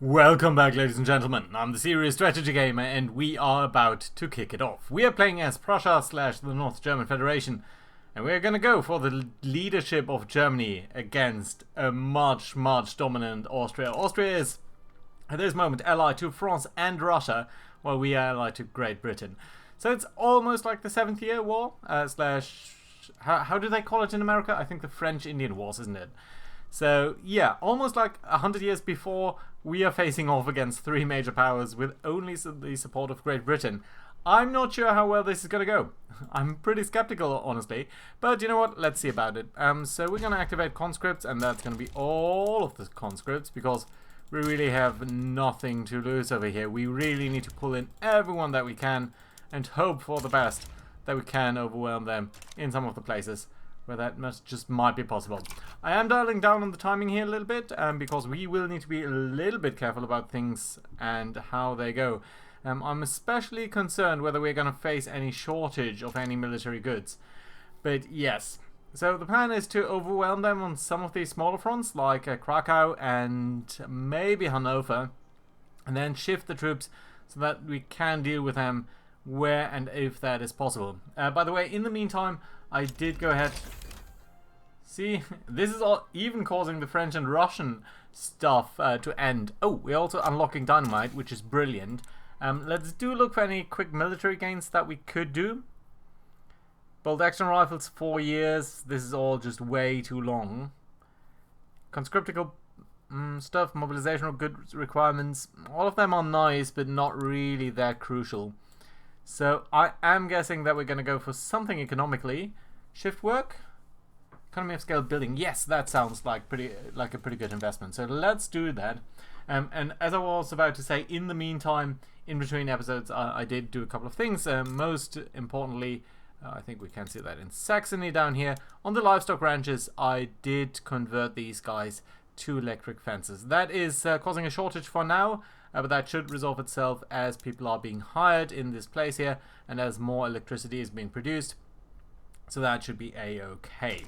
Welcome back, ladies and gentlemen. I'm the Serious Strategy Gamer, and we are about to kick it off. We are playing as Prussia / the North German Federation, and we're gonna go for the leadership of Germany against a much dominant Austria. Austria is, at this moment, allied to France and Russia, while we are allied to Great Britain. So it's almost like the 7th-year war, how do they call it in America? I think the French-Indian Wars, isn't it? So, yeah, almost like 100 years before, we are facing off against three major powers with only the support of Great Britain. I'm not sure how well this is going to go. I'm pretty skeptical, honestly. But you know what? Let's see about it. So we're going to activate conscripts, and that's going to be all of the conscripts, because we really have nothing to lose over here. We really need to pull in everyone that we can and hope for the best that we can overwhelm them in some of the places where that just might be possible. I am dialing down on the timing here a little bit, because we will need to be a little bit careful about things and how they go. I'm especially concerned whether we're going to face any shortage of any military goods. But yes, so the plan is to overwhelm them on some of these smaller fronts, like Krakow and maybe Hanover, and then shift the troops so that we can deal with them where and if that is possible. By the way, in the meantime, I did go ahead. See, this is all even causing the French and Russian stuff to end. Oh, we're also unlocking dynamite, which is brilliant. Let's look for any quick military gains that we could do. Bolt action rifles, 4 years. This is all just way too long. Conscriptical stuff, mobilizational goods requirements. All of them are nice, but not really that crucial. So I am guessing that we're going to go for something economically. Shift work? Economy of scale building. Yes, that sounds like a pretty good investment. So let's do that. And as I was about to say, in the meantime, in between episodes, I did do a couple of things. Most importantly, I think we can see that in Saxony down here. On the livestock ranches, I did convert these guys to electric fences. That is causing a shortage for now, but that should resolve itself as people are being hired in this place here and as more electricity is being produced. So that should be a-okay.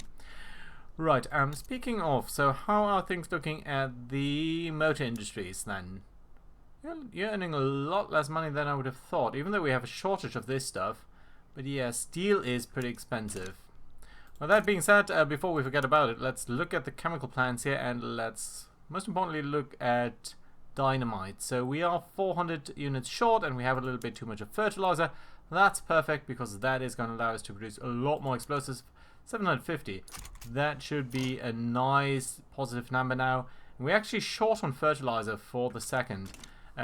Right, speaking of, so how are things looking at the motor industries then? You're earning a lot less money than I would have thought, even though we have a shortage of this stuff. But yeah, steel is pretty expensive. Well, that being said, before we forget about it, let's look at the chemical plants here, and let's, most importantly, look at dynamite. So we are 400 units short, and we have a little bit too much of fertilizer. That's perfect, because that is going to allow us to produce a lot more explosives. 750. That should be a nice positive number now. And we're actually short on fertilizer for the second,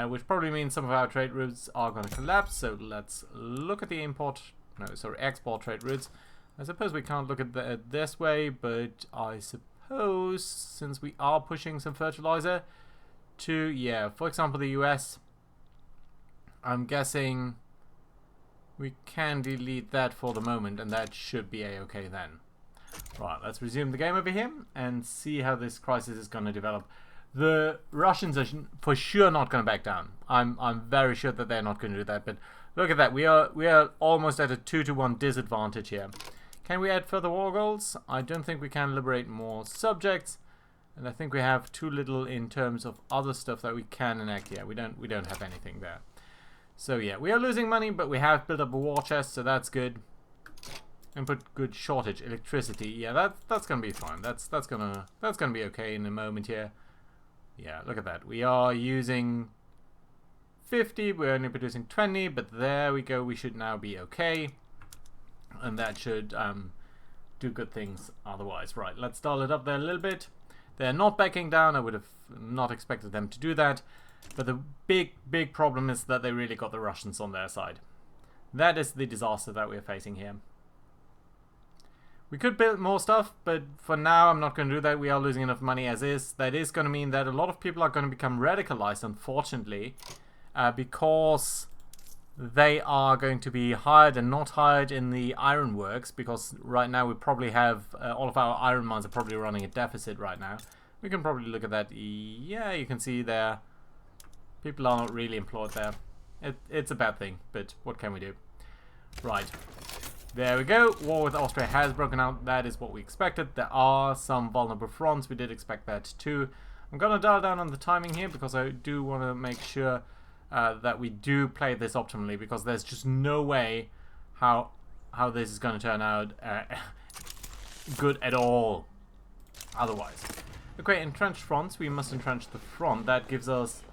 which probably means some of our trade routes are going to collapse. So let's look at the export trade routes. I suppose we can't look at it this way, but I suppose since we are pushing some fertilizer to, yeah, for example, the US, I'm guessing we can delete that for the moment, and that should be a-okay then. Right, let's resume the game over here and see how this crisis is going to develop. The Russians are for sure not going to back down. I'm very sure that they're not going to do that. But look at that, we are almost at a 2-to-1 disadvantage here. Can we add further war goals? I don't think we can liberate more subjects, and I think we have too little in terms of other stuff that we can enact here. We don't have anything there. So yeah, we are losing money, but we have built up a war chest, so that's good. Input good shortage, electricity. Yeah, that's gonna be fine. That's gonna be okay in a moment here. Yeah, look at that. We are using 50. We're only producing 20, but there we go. We should now be okay, and that should do good things otherwise. Right, let's dial it up there a little bit. They're not backing down. I would have not expected them to do that. But the big problem is that they really got the Russians on their side. That is the disaster that we're facing here. We could build more stuff, but for now I'm not going to do that. We are losing enough money as is. That is going to mean that a lot of people are going to become radicalized, unfortunately, because they are going to be hired and not hired in the ironworks, because right now we probably have, all of our iron mines are probably running a deficit right now. We can probably look at that. Yeah, you can see there. People are not really employed there. It's a bad thing, but what can we do? Right. There we go. War with Austria has broken out. That is what we expected. There are some vulnerable fronts. We did expect that too. I'm gonna dial down on the timing here because I do want to make sure that we do play this optimally, because there's just no way how this is going to turn out good at all otherwise. Okay, entrenched fronts. We must entrench the front. That gives us...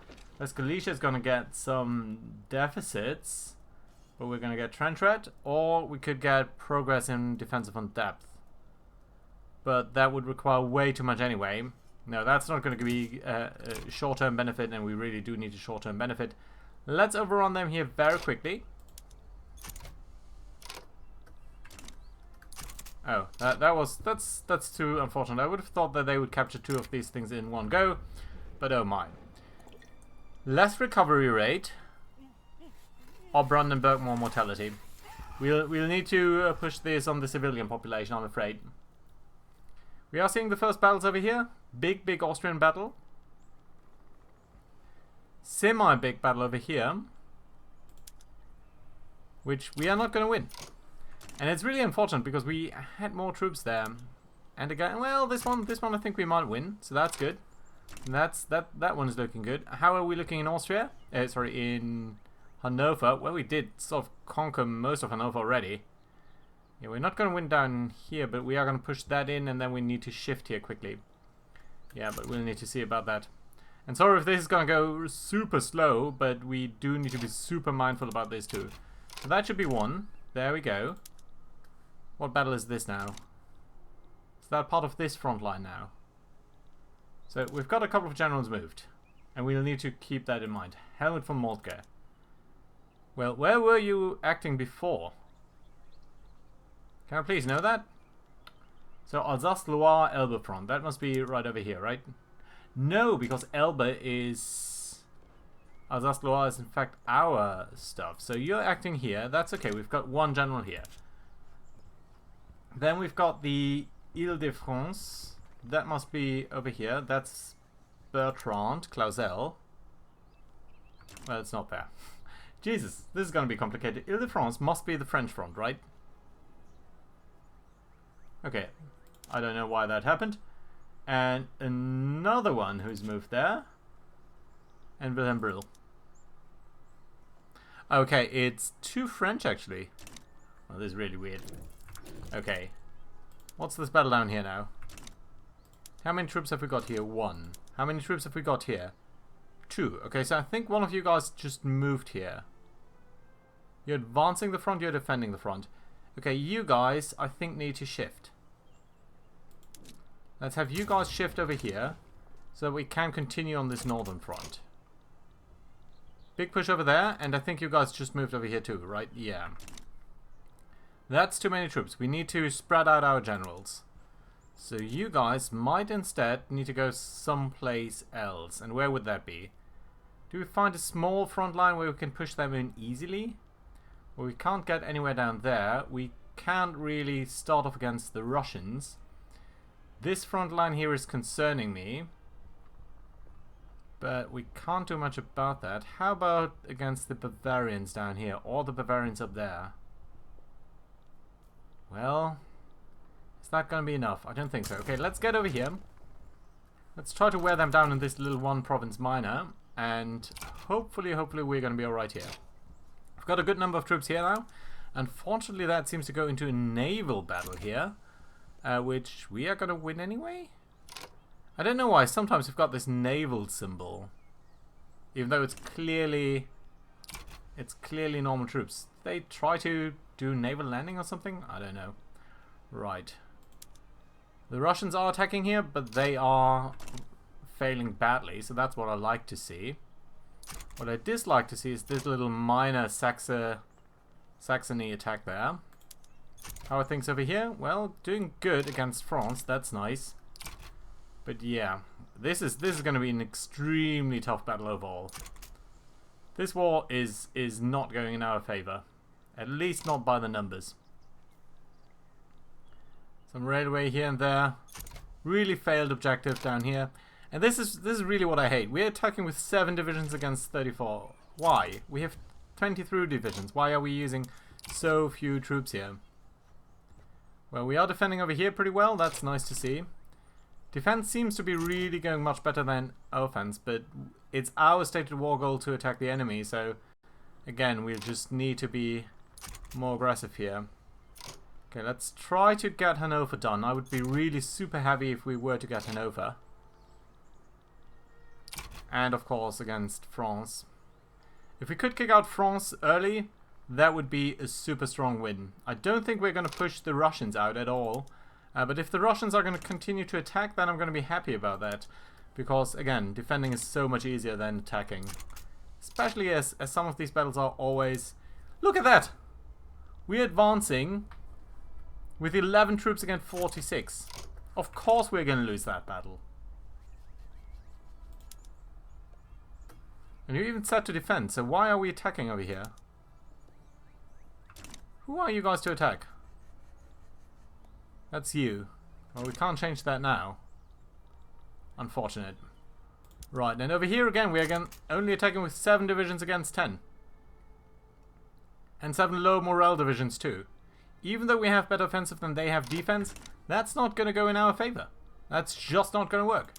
Galicia is going to get some deficits, but we're going to get trench red, or we could get progress in defensive on depth. But that would require way too much anyway. No, that's not going to be a short-term benefit, and we really do need a short-term benefit. Let's overrun them here very quickly. Oh, that's too unfortunate. I would have thought that they would capture 2 of these things in one go, but oh my. Less recovery rate, or Brandenburg more mortality. We'll need to push this on the civilian population, I'm afraid. We are seeing the first battles over here. Big Austrian battle. Semi-big battle over here, which we are not going to win. And it's really unfortunate because we had more troops there. And again, well, this one I think we might win, so that's good. And that one is looking good. How are we looking in Austria? Sorry, in Hanover. Well, we did sort of conquer most of Hanover already. Yeah, we're not going to win down here, but we are going to push that in, and then we need to shift here quickly. Yeah, but we'll need to see about that. And sorry if this is going to go super slow, but we do need to be super mindful about this too. So that should be one. There we go. What battle is this now? Is that part of this front line now? So we've got a couple of generals moved, and we'll need to keep that in mind. Helmut von Moltke. Well, where were you acting before? Can I please know that? So Alsace-Loire, Elbe front. That must be right over here, right? No, because Elbe is... Alsace-Loire is in fact our stuff. So you're acting here. That's okay. We've got one general here. Then we've got the Ile-de-France. That must be over here. That's Bertrand, Clausel. Well, it's not there. Jesus, this is going to be complicated. Ile-de-France must be the French front, right? Okay. I don't know why that happened. And another one who's moved there. And Wilhelm Brill. Okay, it's 2 French actually. Well, this is really weird. Okay. What's this battle down here now? How many troops have we got here? 1. How many troops have we got here? 2. Okay, so I think one of you guys just moved here. You're advancing the front, you're defending the front. Okay, you guys, I think, need to shift. Let's have you guys shift over here, so we can continue on this northern front. Big push over there, and I think you guys just moved over here too, right? Yeah. That's too many troops. We need to spread out our generals. So you guys might instead need to go someplace else. And where would that be? Do we find a small front line where we can push them in easily? Well, we can't get anywhere down there. We can't really start off against the Russians. This front line here is concerning me. But we can't do much about that. How about against the Bavarians down here? Or the Bavarians up there? Well, is that going to be enough? I don't think so. Okay, let's get over here. Let's try to wear them down in this little one province minor. And hopefully we're going to be alright here. We've got a good number of troops here now. Unfortunately, that seems to go into a naval battle here. Which we are going to win anyway? I don't know why. Sometimes we've got this naval symbol. Even though it's clearly normal troops. They try to do naval landing or something? I don't know. Right. The Russians are attacking here, but they are failing badly, so that's what I like to see. What I dislike to see is this little minor Saxony attack there. How are things over here? Well, doing good against France. That's nice. But yeah, this is going to be an extremely tough battle overall. This war is not going in our favor. At least not by the numbers. Some railway here and there. Really failed objective down here. And this is really what I hate. We're attacking with 7 divisions against 34. Why? We have 23 divisions. Why are we using so few troops here? Well, we are defending over here pretty well. That's nice to see. Defense seems to be really going much better than offense, but it's our stated war goal to attack the enemy, so again, we'll just need to be more aggressive here. Okay, let's try to get Hanover done. I would be really super happy if we were to get Hanover. And of course against France. If we could kick out France early, that would be a super strong win. I don't think we're going to push the Russians out at all. But if the Russians are going to continue to attack, then I'm going to be happy about that. Because, again, defending is so much easier than attacking. Especially as some of these battles are always... Look at that! We're advancing with 11 troops against 46. Of course we're going to lose that battle. And you're even set to defend, so why are we attacking over here? Who are you guys to attack? That's you. Well, we can't change that now. Unfortunate. Right, and over here again, we're only attacking with 7 divisions against 10. And 7 low morale divisions too. Even though we have better offensive than they have defense, that's not going to go in our favor. That's just not going to work.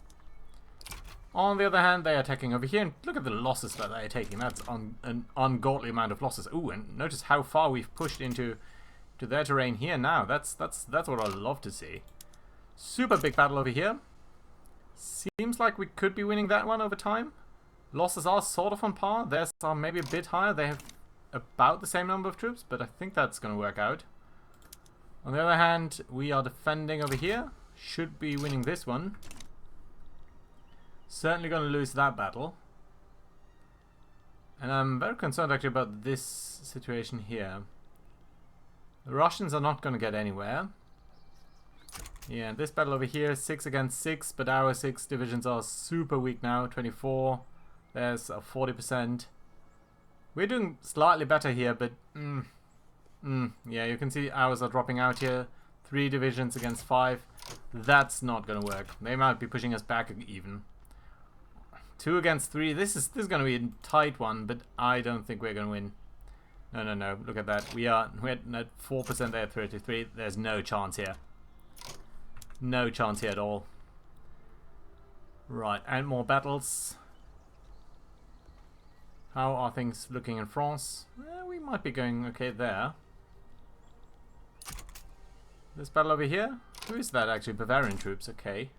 On the other hand, they are attacking over here, and look at the losses that they are taking. That's an ungodly amount of losses. Ooh, and notice how far we've pushed into their terrain here now. That's what I love to see. Super big battle over here. Seems like we could be winning that one over time. Losses are sort of on par. Theirs are maybe a bit higher. They have about the same number of troops, but I think that's going to work out. On the other hand, we are defending over here. Should be winning this one. Certainly going to lose that battle. And I'm very concerned actually about this situation here. The Russians are not going to get anywhere. Yeah, this battle over here, 6 against 6, but our 6 divisions are super weak now, 24. There's a 40%. We're doing slightly better here, but yeah, you can see ours are dropping out here. 3 divisions against 5. That's not going to work. They might be pushing us back even. 2 against 3. This is going to be a tight one, but I don't think we're going to win. No. Look at that. We're at 4%. They're at 33. There's no chance here. No chance here at all. Right, and more battles. How are things looking in France? We might be going okay there. This battle over here? Who is that actually? Bavarian troops, okay.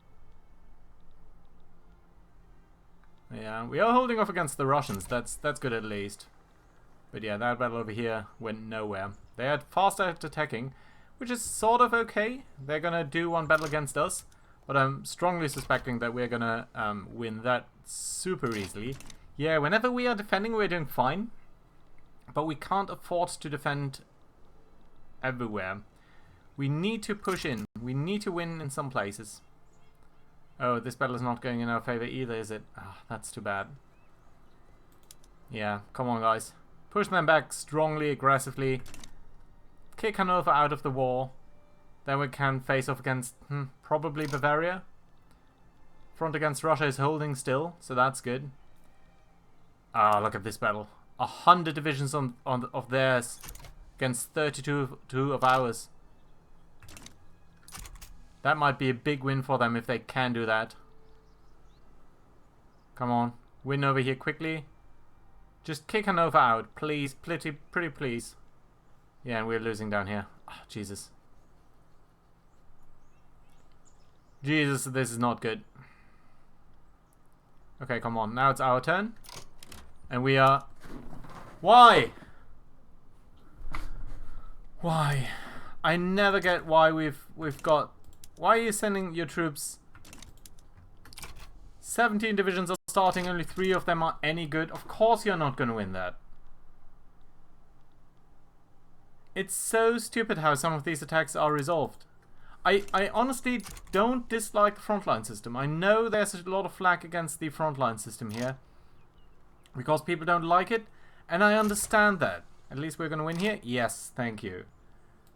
Yeah, we are holding off against the Russians. That's good at least. But yeah, that battle over here went nowhere. They had fast at attacking, which is sort of okay. They're gonna do one battle against us, but I'm strongly suspecting that we're gonna win that super easily. Yeah, whenever we are defending, we're doing fine, but we can't afford to defend everywhere. We need to push in. We need to win in some places. Oh, this battle is not going in our favor either, is it? Oh, that's too bad. Yeah, come on, guys. Push them back strongly, aggressively. Kick Hanover out of the war. Then we can face off against probably Bavaria. Front against Russia is holding still, so that's good. Ah, look at this battle. 100 divisions of theirs against 32 of ours. That might be a big win for them if they can do that. Come on. Win over here quickly. Just kick Hanover out, please. Pretty please. Yeah, and we're losing down here. Oh, Jesus. Jesus, this is not good. Okay, come on. Now it's our turn. And we are... Why? Why? I never get why we've got... Why are you sending your troops? 17 divisions are starting, only 3 of them are any good. Of course you're not going to win that. It's so stupid how some of these attacks are resolved. I honestly don't dislike the frontline system. I know there's a lot of flack against the frontline system here, because people don't like it, and I understand that. At least we're going to win here? Yes, thank you.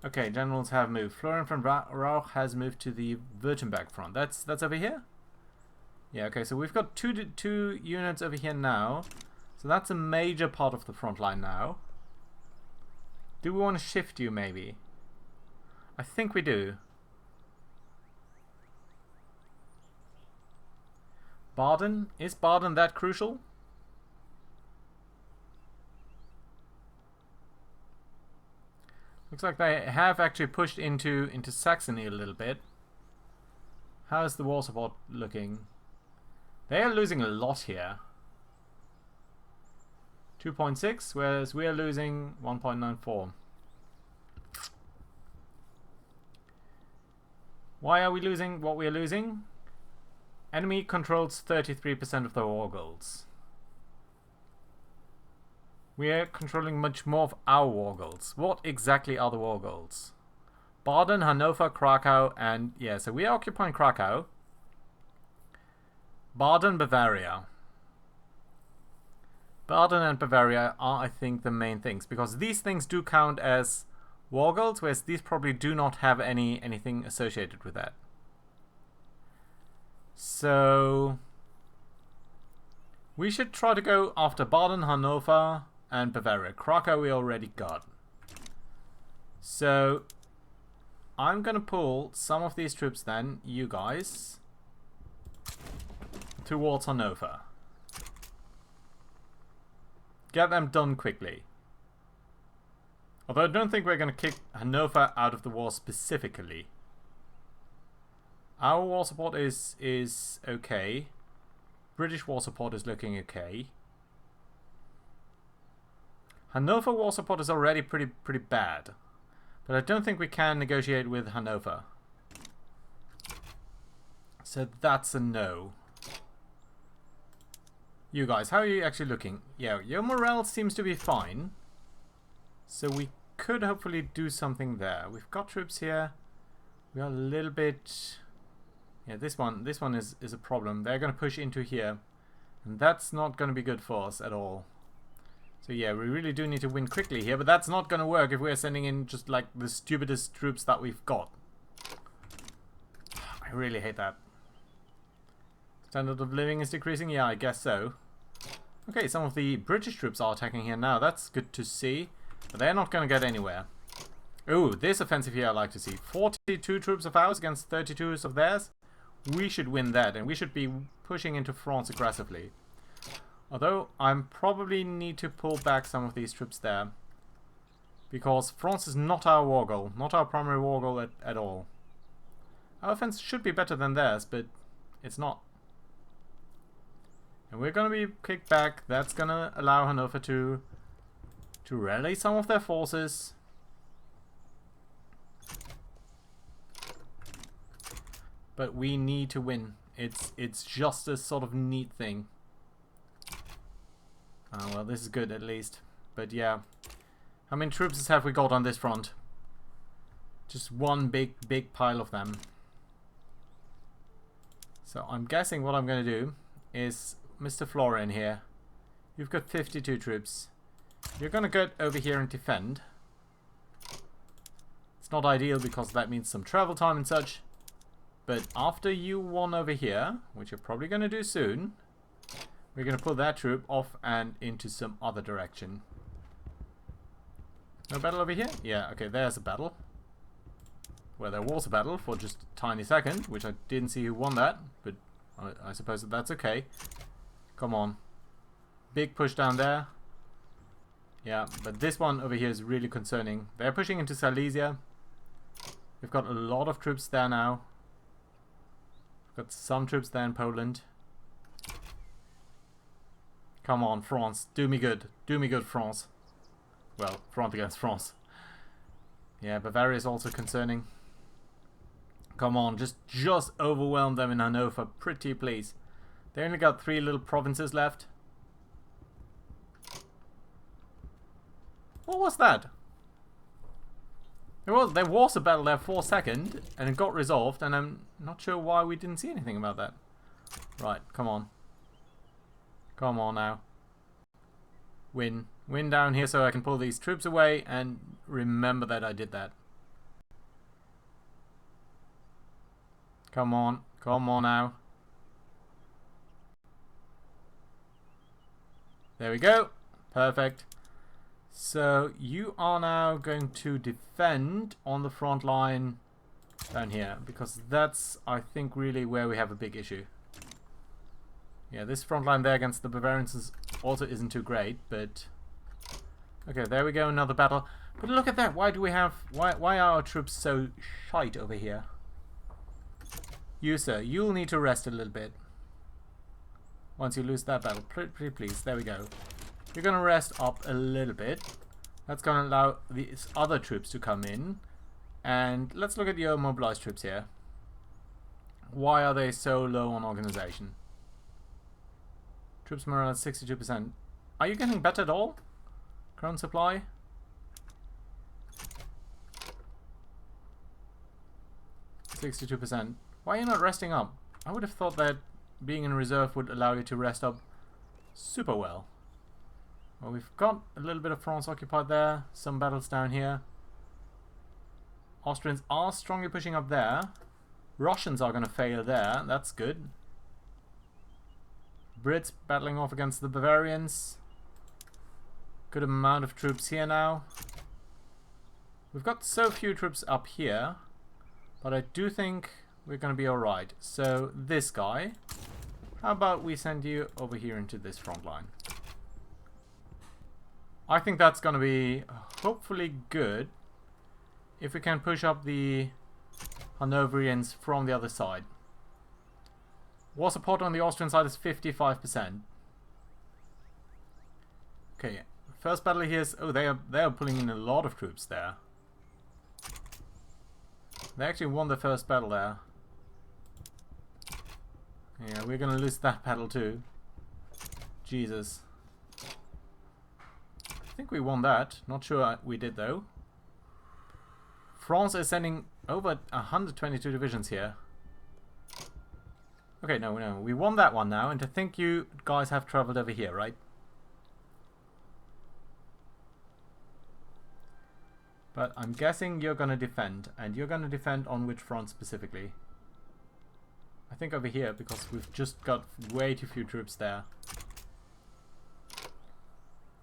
Okay, generals have moved. Florian von Rauch has moved to the Württemberg front. That's over here? Yeah, okay, so we've got two units over here now. So that's a major part of the front line now. Do we want to shift you, maybe? I think we do. Baden? Is Baden that crucial? Looks like they have actually pushed into Saxony a little bit. How's the war support looking? They are losing a lot here. 2.6, whereas we are losing 1.94. Why are we losing what we are losing? Enemy controls 33% of the war goals. We are controlling much more of our war goals. What exactly are the war goals? Baden, Hanover, Krakow, and yeah, so we are occupying Krakow. Baden, Bavaria. Baden and Bavaria are, I think, the main things, because these things do count as war goals, whereas these probably do not have anything associated with that. So we should try to go after Baden, Hanover, and Bavaria. Krakow we already got. So I'm gonna pull some of these troops then, you guys, towards Hanover. Get them done quickly. Although I don't think we're gonna kick Hanover out of the war specifically. Our war support is okay. British war support is looking okay. Hanover war support is already pretty bad. But I don't think we can negotiate with Hanover. So that's a no. You guys, how are you actually looking? Yeah, your morale seems to be fine. So we could hopefully do something there. We've got troops here. We are a little bit... Yeah, this one is a problem. They're going to push into here. And that's not going to be good for us at all. So yeah, we really do need to win quickly here, but that's not going to work if we're sending in just like the stupidest troops that we've got. I really hate that. Standard of living is decreasing? Yeah, I guess so. Okay, some of the British troops are attacking here now. That's good to see. But they're not going to get anywhere. Ooh, this offensive here I like to see. 42 troops of ours against 32 of theirs. We should win that, and we should be pushing into France aggressively. Although, I probably need to pull back some of these troops there. Because France is not our war goal. Not our primary war goal at all. Our offense should be better than theirs, but it's not. And we're going to be kicked back. That's going to allow Hanover to rally some of their forces. But we need to win. It's just a sort of neat thing. Well, this is good at least. But yeah. How many troops have we got on this front? Just one big pile of them. So I'm guessing what I'm going to do is Mr. Florian here. You've got 52 troops. You're going to go over here and defend. It's not ideal because that means some travel time and such. But after you won over here, which you're probably going to do soon, we're going to pull that troop off and into some other direction. No battle over here? Yeah, okay, there's a battle. Well, there was a battle for just a tiny second, which I didn't see who won that, but I suppose that's okay. Come on. Big push down there. Yeah, but this one over here is really concerning. They're pushing into Silesia. We've got a lot of troops there now. We've got some troops there in Poland. Come on, France. Do me good. Do me good, France. Well, front against France. Yeah, Bavaria is also concerning. Come on, just overwhelm them in Hanover. Pretty please. They only got 3 little provinces left. What was that? There was a battle there for a second, and it got resolved, and I'm not sure why we didn't see anything about that. Right, come on. Come on now. Win. Win down here so I can pull these troops away, and remember that I did that. Come on. Come on now. There we go. Perfect. So you are now going to defend on the front line down here, because that's, I think, really where we have a big issue. Yeah, this front line there against the Bavarians also isn't too great, but... Okay, there we go, another battle. But look at that, why are our troops so shite over here? You, sir, you'll need to rest a little bit. Once you lose that battle, pretty please, there we go. You're gonna rest up a little bit. That's gonna allow these other troops to come in. And let's look at your mobilized troops here. Why are they so low on organization? Troops morale at 62%. Are you getting better at all? Current supply? %62%. Why are you not resting up? I would have thought that being in reserve would allow you to rest up super well. Well, we've got a little bit of France occupied there. Some battles down here. Austrians are strongly pushing up there. Russians are going to fail there. That's good. Brits battling off against the Bavarians. Good amount of troops here now. We've got so few troops up here, but I do think we're going to be alright. So this guy, how about we send you over here into this front line? I think that's going to be hopefully good if we can push up the Hanoverians from the other side. War support on the Austrian side is 55%. Okay, first battle here is... Oh, they are pulling in a lot of troops there. They actually won the first battle there. Yeah, we're gonna lose that battle too. Jesus. I think we won that. Not sure we did though. France is sending over 122 divisions here. Okay, no, we won that one now, and I think you guys have traveled over here, right? But I'm guessing you're gonna defend, and you're gonna defend on which front specifically? I think over here, because we've just got way too few troops there.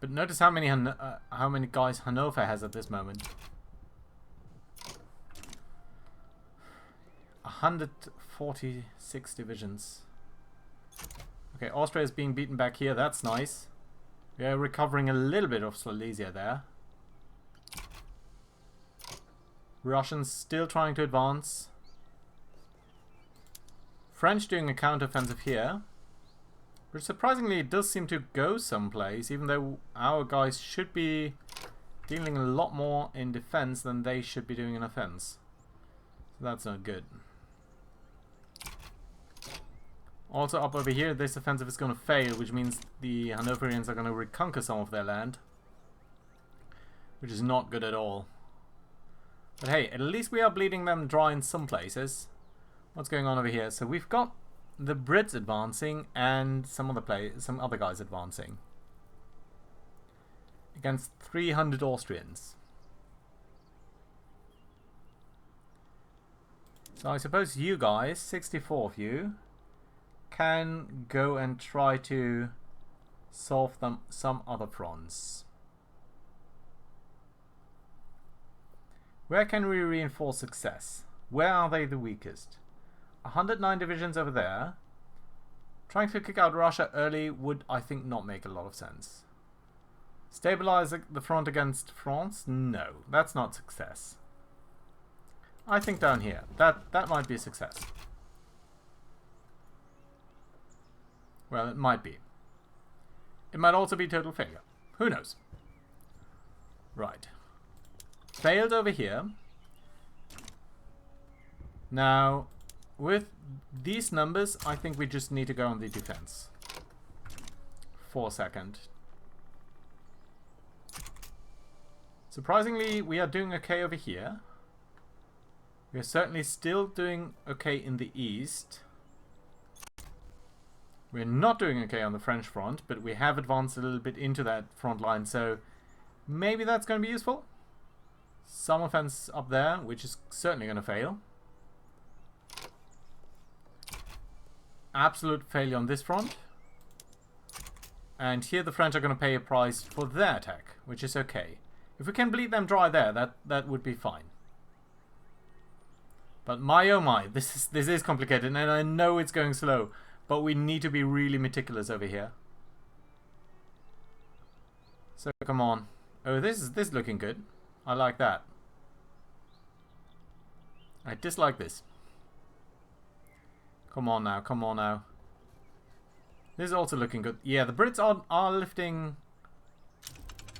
But notice how many guys Hanover has at this moment. 146 divisions. Okay, Austria is being beaten back here. That's nice. We are recovering a little bit of Silesia there. Russians still trying to advance. French doing a counteroffensive here. Which surprisingly it does seem to go someplace, even though our guys should be dealing a lot more in defense than they should be doing in offense. So that's not good. Also up over here, this offensive is going to fail, which means the Hanoverians are going to reconquer some of their land. Which is not good at all. But hey, at least we are bleeding them dry in some places. What's going on over here? So we've got the Brits advancing and some other guys advancing. Against 300 Austrians. So I suppose you guys, 64 of you, can go and try to solve some other fronts. Where can we reinforce success? Where are they the weakest? 109 divisions over there. Trying to kick out Russia early would, I think, not make a lot of sense. Stabilize the front against France? No, that's not success. I think down here, that might be a success. Well, it might be. It might also be total failure. Who knows? Right. Failed over here. Now, with these numbers, I think we just need to go on the defense. For a second. Surprisingly, we are doing okay over here. We are certainly still doing okay in the east. We're not doing okay on the French front, but we have advanced a little bit into that front line, so maybe that's going to be useful. Some offense up there, which is certainly going to fail. Absolute failure on this front. And here the French are going to pay a price for their attack, which is okay. If we can bleed them dry there, that would be fine. But my oh my, this is complicated, and I know it's going slow. But we need to be really meticulous over here. So come on. Oh, this is looking good. I like that. I dislike this. Come on now, come on now. This is also looking good. Yeah, the Brits are lifting,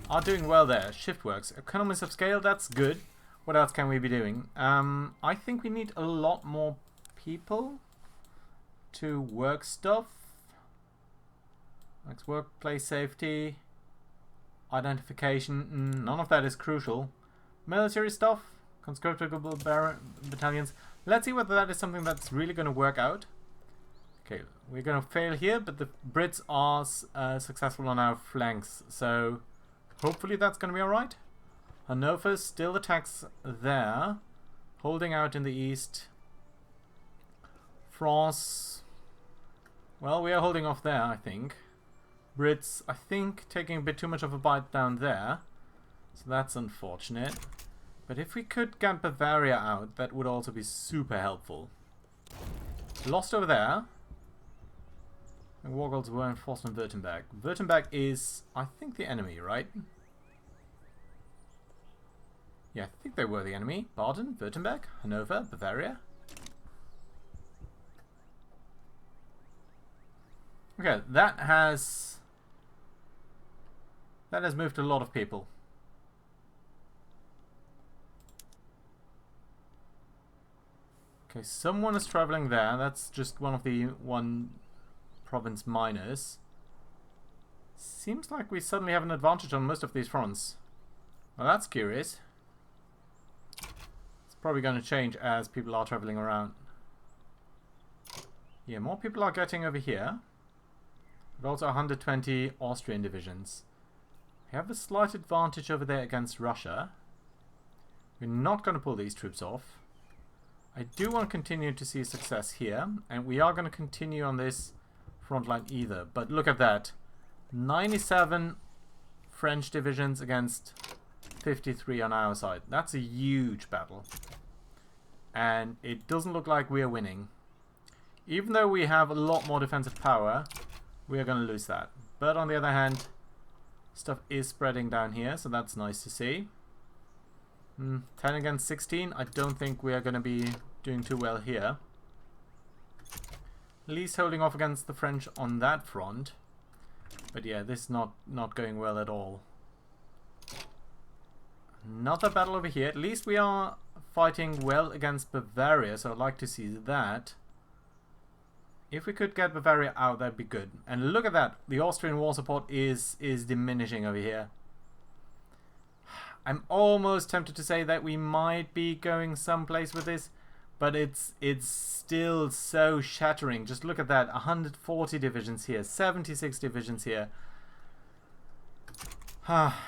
are doing well there. Shift works. Economies of scale, that's good. What else can we be doing? I think we need a lot more people to work stuff. Like workplace safety, identification. None of that is crucial. Military stuff, conscripted battalions. Let's see whether that is something that's really going to work out. Okay, we're going to fail here, but the Brits are successful on our flanks, so hopefully that's going to be alright. Hanover still attacks there, holding out in the east. France, well, we are holding off there, I think. Brits, I think, taking a bit too much of a bite down there, so that's unfortunate. But if we could get Bavaria out, that would also be super helpful. Lost over there. And Wargolds were enforced on Württemberg. Württemberg is, I think, the enemy, right? Yeah, I think they were the enemy. Baden, Württemberg, Hanover, Bavaria. Okay, that has moved a lot of people. Okay, someone is traveling there. That's just one of the one province miners. Seems like we suddenly have an advantage on most of these fronts. Well, that's curious. It's probably going to change as people are traveling around. Yeah, more people are getting over here. But also 120 Austrian divisions. We have a slight advantage over there against Russia. We're not going to pull these troops off. I do want to continue to see success here, and we are going to continue on this front line either. But look at that. 97 French divisions against 53 on our side. That's a huge battle. And it doesn't look like we are winning. Even though we have a lot more defensive power, we are going to lose that. But on the other hand, stuff is spreading down here, so that's nice to see. 10 against 16, I don't think we are going to be doing too well here. At least holding off against the French on that front. But yeah, this is not going well at all. Another battle over here. At least we are fighting well against Bavaria, so I'd like to see that. If we could get Bavaria out, that'd be good. And look at that. The Austrian war support is diminishing over here. I'm almost tempted to say that we might be going someplace with this, but it's still so shattering. Just look at that. 140 divisions here, 76 divisions here.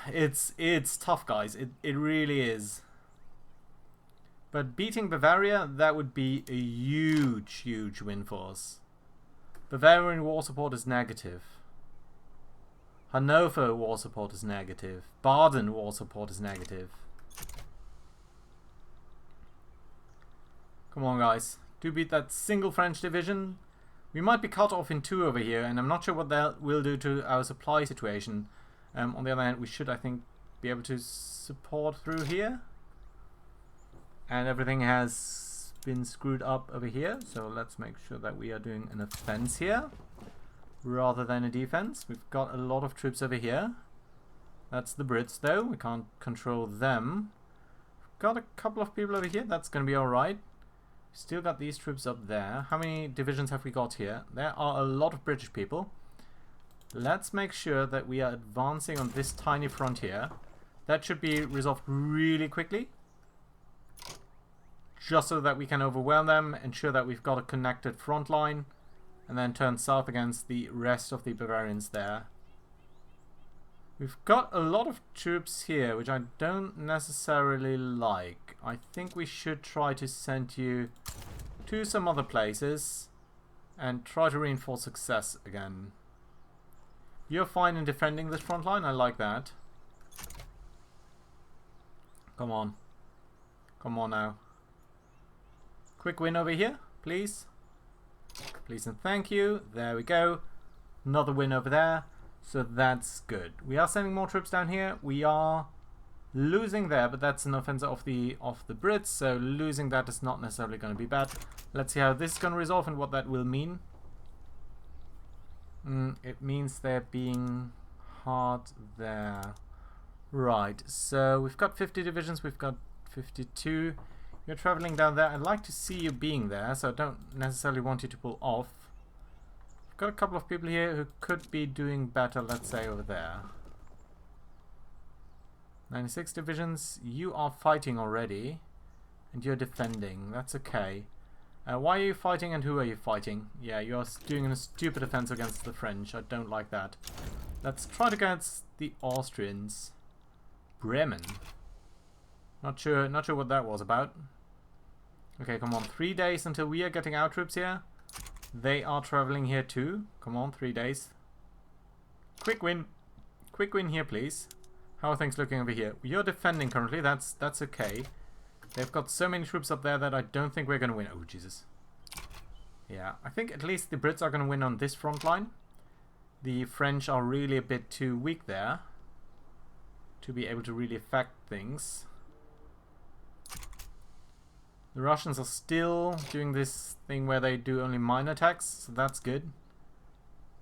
It's tough, guys. It really is. But beating Bavaria, that would be a huge win for us. Bavarian war support is negative. Hanover war support is negative. Baden war support is negative. Come on, guys. Do beat that single French division. We might be cut off in two over here, and I'm not sure what that will do to our supply situation. On the other hand, we should, I think, be able to support through here. And everything has been screwed up over here, so let's make sure that we are doing an offense here rather than a defense. We've got a lot of troops over here. That's the Brits, though. We can't control them. We've got a couple of people over here. That's going to be alright. Still got these troops up there. How many divisions have we got here? There are a lot of British people. Let's make sure that we are advancing on this tiny front here. That should be resolved really quickly. Just so that we can overwhelm them, ensure that we've got a connected front line, and then turn south against the rest of the Bavarians there. We've got a lot of troops here, which I don't necessarily like. I think we should try to send you to some other places and try to reinforce success again. You're fine in defending this front line, I like that. Come on. Come on now. Quick win over here, please. Please and thank you. There we go. Another win over there. So that's good. We are sending more troops down here. We are losing there, but that's an offense of the Brits, so losing that is not necessarily going to be bad. Let's see how this is going to resolve and what that will mean. It means they're being hard there. Right, so we've got 50 divisions, we've got 52. You're traveling down there. I'd like to see you being there, so I don't necessarily want you to pull off. We've got a couple of people here who could be doing better, let's say over there. 96 divisions, you are fighting already, and you're defending. That's okay. Why are you fighting and who are you fighting? Yeah, you're doing a stupid offense against the French. I don't like that. Let's try to get the Austrians. Bremen. Not sure what that was about. Okay, come on. 3 days until we are getting our troops here. They are traveling here too. Come on, 3 days. Quick win. Quick win here, please. How are things looking over here? You're defending currently. That's okay. They've got so many troops up there that I don't think we're going to win. Oh, Jesus. Yeah, I think at least the Brits are going to win on this front line. The French are really a bit too weak there to be able to really affect things. The Russians are still doing this thing where they do only minor attacks, so that's good.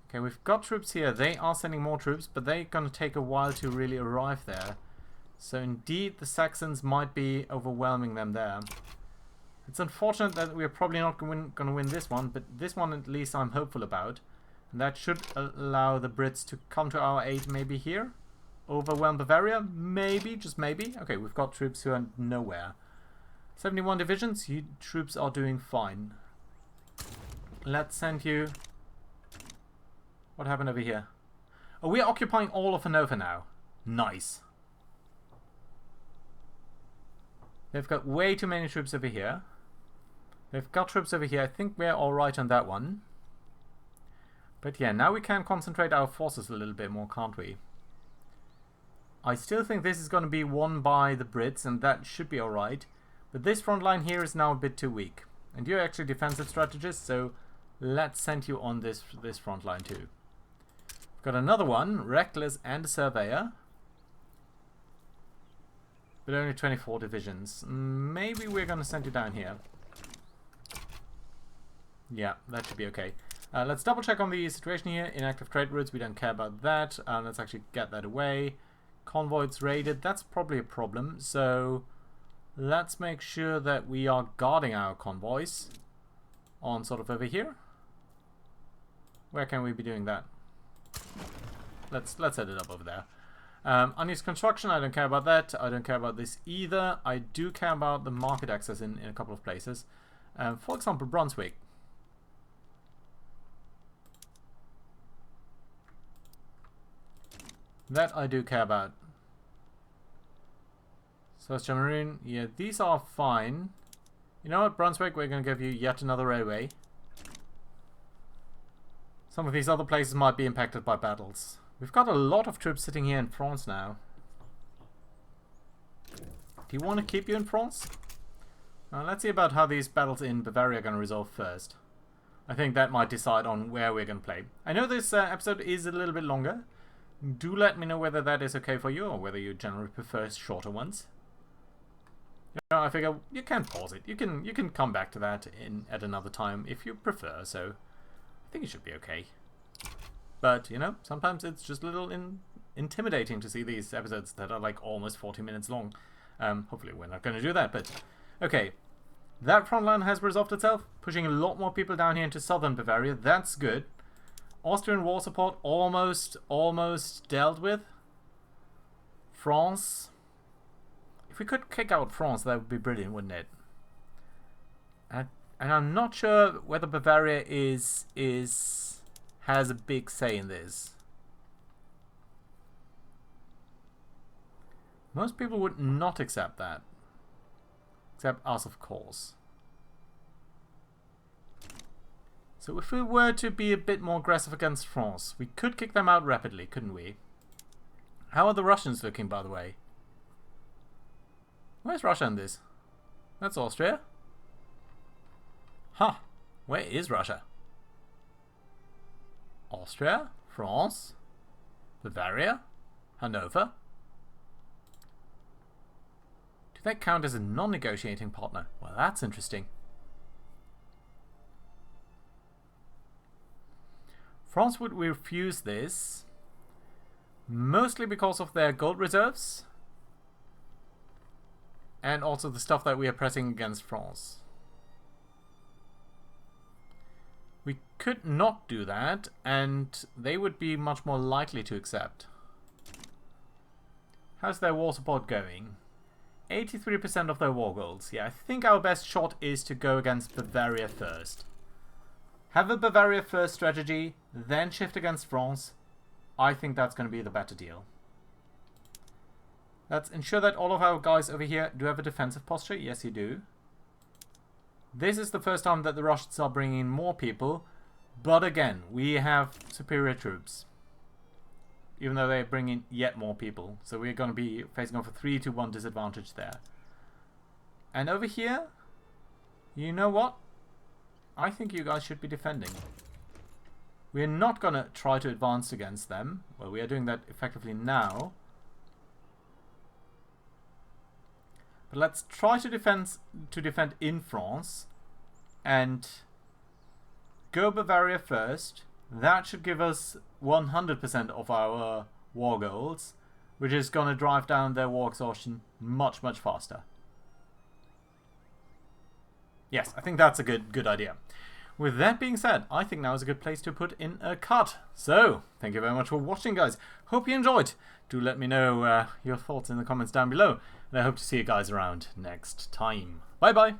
Okay, we've got troops here. They are sending more troops, but they're going to take a while to really arrive there. So indeed, the Saxons might be overwhelming them there. It's unfortunate that we're probably not going to win this one, but this one at least I'm hopeful about. And that should allow the Brits to come to our aid maybe here. Overwhelm Bavaria? Maybe, just maybe. Okay, we've got troops who are nowhere. 71 divisions, you troops are doing fine. Let's send you... What happened over here? Oh, we're occupying all of Hanover now. Nice. They've got way too many troops over here. They've got troops over here. I think we're alright on that one. But yeah, now we can concentrate our forces a little bit more, can't we? I still think this is going to be won by the Brits, and that should be alright. But this front line here is now a bit too weak. And you're actually defensive strategist, so let's send you on this front line too. Got another one, Reckless and a Surveyor. But only 24 divisions. Maybe we're going to send you down here. Yeah, that should be okay. Let's double check on the situation here. Inactive trade routes, we don't care about that. Let's actually get that away. Convoys raided, that's probably a problem. So let's make sure that we are guarding our convoys on sort of over here. Where can we be doing that? Let's set it up over there. Unused construction, I don't care about that. I don't care about this either. I do care about the market access in a couple of places. For example, Brunswick. That I do care about. South Maroon, yeah, these are fine. You know what, Brunswick, we're going to give you yet another railway. Some of these other places might be impacted by battles. We've got a lot of troops sitting here in France now. Do you want to keep you in France? Let's see about how these battles in Bavaria are going to resolve first. I think that might decide on where we're going to play. I know this episode is a little bit longer. Do let me know whether that is okay for you or whether you generally prefer shorter ones. You know, I figure you can pause it. You can come back to that at another time if you prefer, so I think it should be okay. But, you know, sometimes it's just a little intimidating to see these episodes that are like almost 40 minutes long. Hopefully we're not going to do that, but okay. That front line has resolved itself, pushing a lot more people down here into southern Bavaria. That's good. Austrian war support almost dealt with. France. If we could kick out France, that would be brilliant, wouldn't it? And I'm not sure whether Bavaria has a big say in this. Most people would not accept that. Except us, of course. So if we were to be a bit more aggressive against France, we could kick them out rapidly, couldn't we? How are the Russians looking, by the way? Where's Russia in this? That's Austria. Huh. Where is Russia? Austria, France, Bavaria, Hanover. Do they count as a non-negotiating partner? Well, that's interesting. France would refuse this, mostly because of their gold reserves and also the stuff that we are pressing against France. We could not do that, and they would be much more likely to accept. How's their war support going? 83% of their war goals. Yeah, I think our best shot is to go against Bavaria first. Have a Bavaria first strategy, then shift against France. I think that's going to be the better deal. Let's ensure that all of our guys over here do have a defensive posture. Yes, you do. This is the first time that the Russians are bringing in more people. But again, we have superior troops. Even though they bring in yet more people. So we're going to be facing off a 3-1 disadvantage there. And over here, you know what? I think you guys should be defending. We're not going to try to advance against them. Well, we are doing that effectively now. But let's try to defend in France. And go Bavaria first. That should give us 100% of our war goals, which is going to drive down their war exhaustion much, much faster. Yes, I think that's a good idea. With that being said, I think now is a good place to put in a cut. So, thank you very much for watching, guys. Hope you enjoyed. Do let me know your thoughts in the comments down below. And I hope to see you guys around next time. Bye-bye.